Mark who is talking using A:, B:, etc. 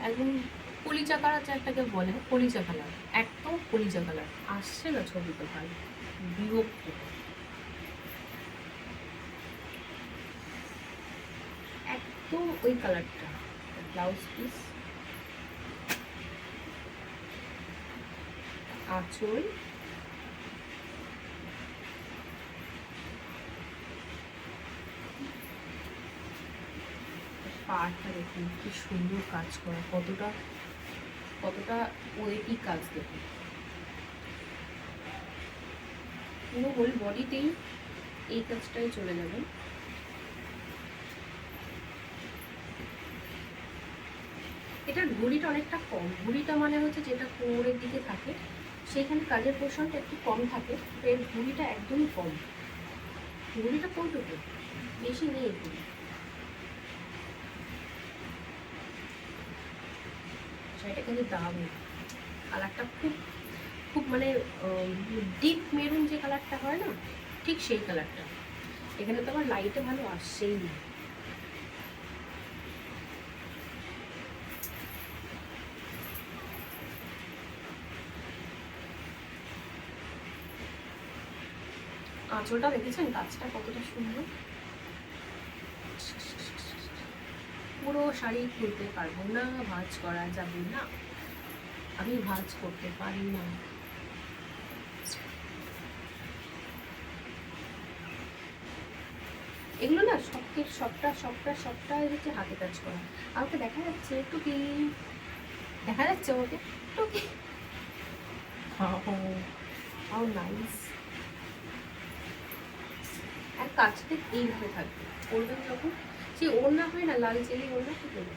A: একদম কলিজা কালার একটাকে বলে, কলিজা কালার, একদম কলিজা কালার আসছে না ছবিতে, ভাই বিরক্ত। একদম ওই কালারটা। ব্লাউজ পিস, আঁচল, পাড়টা দেখুন কি সুন্দর কাজ করা, কতটা কতটা ওয়েটি কাজ দেখুন। পুরো হোল বডিতেই এই কাজটাই চলে যাবে। এটার ঘুড়িটা অনেকটা কম, ঘুড়িটা মানে হচ্ছে যেটা কোমরের দিকে থাকে সেখানে কাজের পোর্শনটা একটু কম থাকে, তো এর ঘুড়িটা একদমই কম। ঘুড়িটা কোনটুকু বেশি নেই ঘুড়ি। সেটা কিন্তু দারুণ, কালারটা খুব খুব মানে ডিপ মেরুন যে কালারটা হয় না, ঠিক সেই কালারটা। এখানে তো আমার লাইটে ভালো আসছেই না। আঁচলটা দেখেছেন কাজটা কতটা সুন্দর। পুরো শাড়ি খুলতে পারবো না, ভাঁজ করা যাবে না, আমি ভাঁজ করতে পারি না। এগুলো না সবটাই হচ্ছে হাতে কাজ করা। আমাকে দেখা যাচ্ছে একটু কি, দেখা যাচ্ছে আমাকে একটু কি, হাউ নাইস। আর কাজটা এইভাবে থাকবে, করবেন যখন, সে ওড়না হয় না লাল চেলি ওড়না, কি করবে